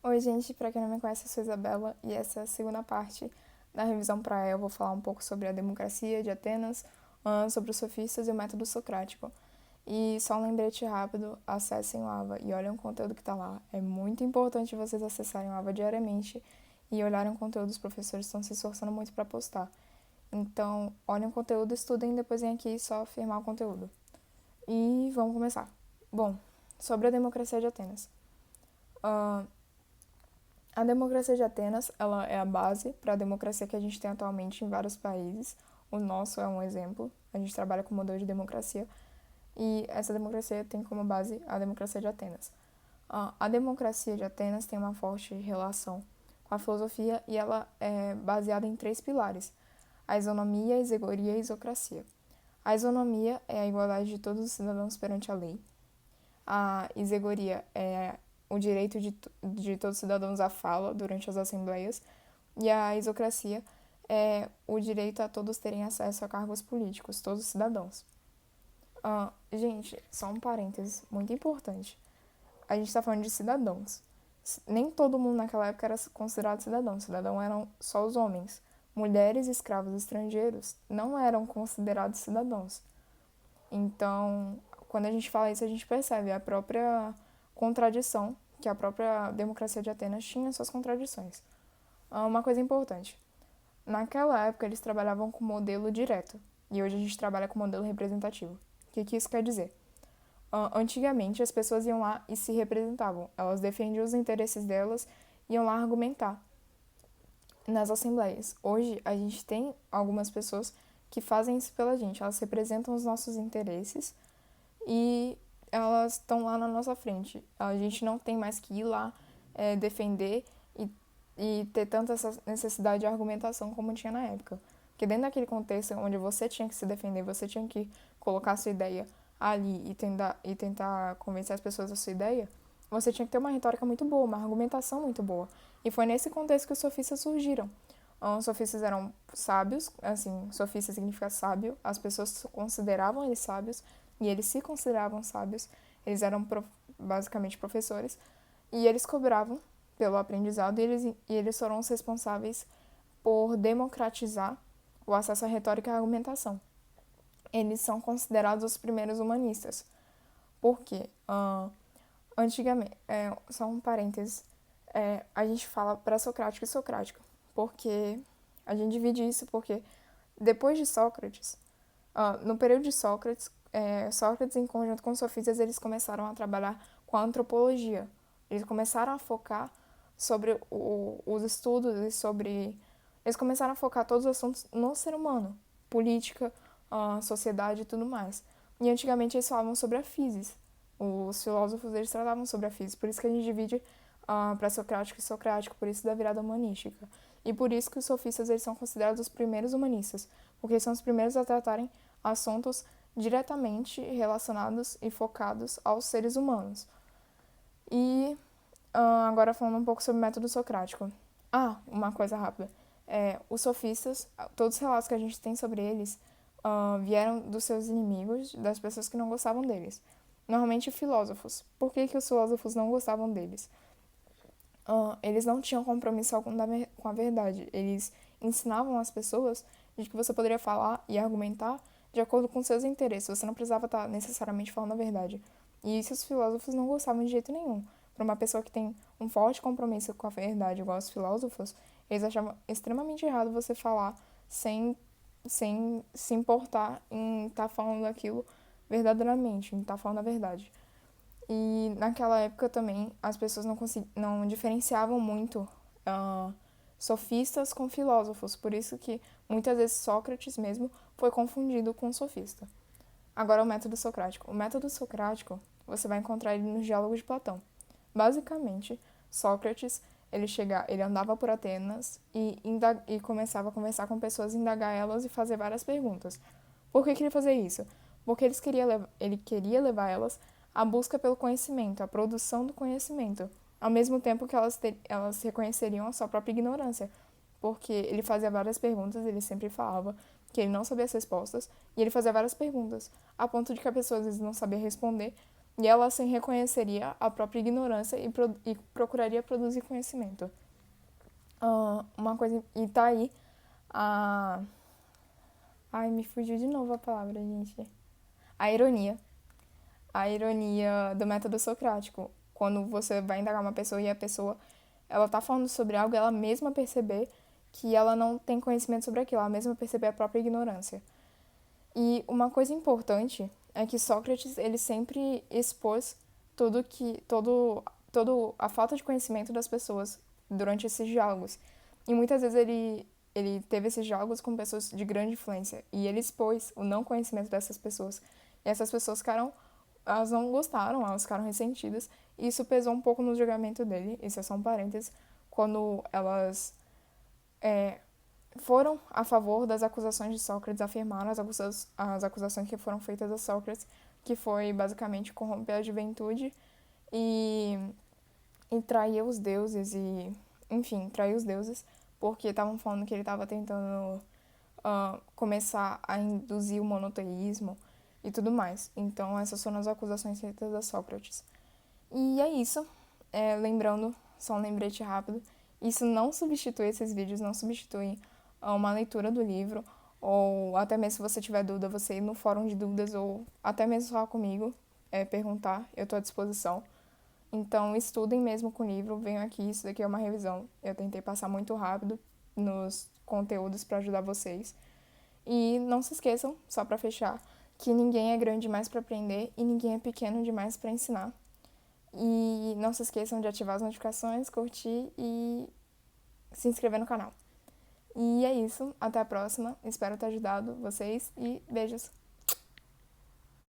Oi, gente, para quem não me conhece, eu sou Isabela e essa é a segunda parte da revisão para eu vou falar um pouco sobre a democracia de Atenas, sobre os sofistas e o método socrático. E só um lembrete rápido, acessem o AVA e olhem o conteúdo que está lá. É muito importante vocês acessarem o AVA diariamente e olharem o conteúdo, os professores estão se esforçando muito para postar. Então, olhem o conteúdo, estudem e depois vem aqui só firmar o conteúdo. E vamos começar. Bom, sobre a democracia de Atenas. Uh, A democracia de Atenas, ela é a base para a democracia que a gente tem atualmente em vários países. O nosso é um exemplo. A gente trabalha com modelo de democracia e essa democracia tem como base a democracia de Atenas. A democracia de Atenas tem uma forte relação com a filosofia e ela é baseada em três pilares: a isonomia, a isegoria e a isocracia. A isonomia é a igualdade de todos os cidadãos perante a lei. A isegoria é o direito de todos os cidadãos à fala durante as assembleias, e a isocracia é o direito a todos terem acesso a cargos políticos, todos os cidadãos. Gente, só um parênteses muito importante. A gente está falando de cidadãos. Nem todo mundo naquela época era considerado cidadão. Cidadão eram só os homens. Mulheres e escravos estrangeiros não eram considerados cidadãos. Então, quando a gente fala isso, a gente percebe a própria contradição, que a própria democracia de Atenas tinha suas contradições. Uma coisa importante: naquela época eles trabalhavam com modelo direto, e hoje a gente trabalha com modelo representativo. O que isso quer dizer? Antigamente as pessoas iam lá e se representavam, elas defendiam os interesses delas, iam lá argumentar nas assembleias. Hoje a gente tem algumas pessoas que fazem isso pela gente, elas representam os nossos interesses e elas estão lá na nossa frente. A gente não tem mais que ir lá defender e ter tanta essa necessidade de argumentação como tinha na época. Porque dentro daquele contexto onde você tinha que se defender, você tinha que colocar a sua ideia ali e tentar convencer as pessoas da sua ideia, você tinha que ter uma retórica muito boa, uma argumentação muito boa. E foi nesse contexto que os sofistas surgiram. Os sofistas eram sábios, assim, sofista significa sábio, as pessoas consideravam eles sábios e eles se consideravam sábios, eles eram basicamente professores e eles cobravam pelo aprendizado e eles foram os responsáveis por democratizar o acesso à retórica e à argumentação. Eles são considerados os primeiros humanistas. Por quê? Antigamente, só um parênteses, a gente fala pré-socrático e socrático, porque a gente divide isso porque depois de Sócrates, no período de Sócrates, Sócrates em conjunto com os sofistas, eles começaram a trabalhar com a antropologia. Eles começaram a focar sobre os estudos e sobre... Eles começaram a focar todos os assuntos no ser humano, política, sociedade e tudo mais. E antigamente eles falavam sobre a physis. Os filósofos eles tratavam sobre a physis, por isso que a gente divide pré-socrático e socrático, por isso da virada humanística. E por isso que os sofistas eles são considerados os primeiros humanistas, porque são os primeiros a tratarem assuntos diretamente relacionados e focados aos seres humanos. E agora falando um pouco sobre o método socrático. Uma coisa rápida. Os sofistas, todos os relatos que a gente tem sobre eles vieram dos seus inimigos, das pessoas que não gostavam deles. Normalmente filósofos. Por que os filósofos não gostavam deles? Eles não tinham compromisso algum com a verdade. Eles ensinavam as pessoas de que você poderia falar e argumentar de acordo com seus interesses. Você não precisava estar necessariamente falando a verdade. E isso os filósofos não gostavam de jeito nenhum. Para uma pessoa que tem um forte compromisso com a verdade, igual os filósofos, eles achavam extremamente errado você falar sem se importar em estar falando aquilo verdadeiramente, em estar falando a verdade. E naquela época também as pessoas não diferenciavam muito sofistas com filósofos, por isso que muitas vezes Sócrates mesmo foi confundido com sofista. Agora o método socrático. O método socrático você vai encontrar ele nos diálogos de Platão. Basicamente, Sócrates ele andava por Atenas e começava a conversar com pessoas, indagar elas e fazer várias perguntas. Por que ele fazia isso? Porque ele queria levar elas à busca pelo conhecimento, à produção do conhecimento, ao mesmo tempo que elas reconheceriam a sua própria ignorância, porque ele fazia várias perguntas, ele sempre falava que ele não sabia as respostas, e ele fazia várias perguntas, a ponto de que a pessoa às vezes não sabia responder, E ela assim reconheceria a própria ignorância e procuraria produzir conhecimento. Uma coisa. E tá aí a. Ai, me fugiu de novo a palavra, gente. A ironia. A ironia do método socrático. Quando você vai indagar uma pessoa e a pessoa ela tá falando sobre algo, ela mesma perceber que ela não tem conhecimento sobre aquilo, ela mesma perceber a própria ignorância. E uma coisa importante é que Sócrates ele sempre expôs todo a falta de conhecimento das pessoas durante esses diálogos. E muitas vezes ele teve esses diálogos com pessoas de grande influência e ele expôs o não conhecimento dessas pessoas. E essas pessoas ficaram, elas não gostaram, elas ficaram ressentidas e isso pesou um pouco no julgamento dele. Isso é só um parênteses, quando elas foram a favor das acusações de Sócrates, afirmaram as acusações que foram feitas a Sócrates, que foi basicamente corromper a juventude e, e trair os deuses enfim, trair os deuses, porque estavam falando que ele estava tentando começar a induzir o monoteísmo e tudo mais. Então essas foram as acusações feitas a Sócrates. E é isso. Lembrando, só um lembrete rápido, isso não substitui, esses vídeos não substituem uma leitura do livro, ou até mesmo se você tiver dúvida, você ir no fórum de dúvidas, ou até mesmo falar comigo, perguntar, eu estou à disposição. Então estudem mesmo com o livro, venham aqui, isso daqui é uma revisão. Eu tentei passar muito rápido nos conteúdos para ajudar vocês. E não se esqueçam, só para fechar, que ninguém é grande demais para aprender e ninguém é pequeno demais para ensinar. E não se esqueçam de ativar as notificações, curtir e se inscrever no canal. E é isso, até a próxima. Espero ter ajudado vocês e beijos!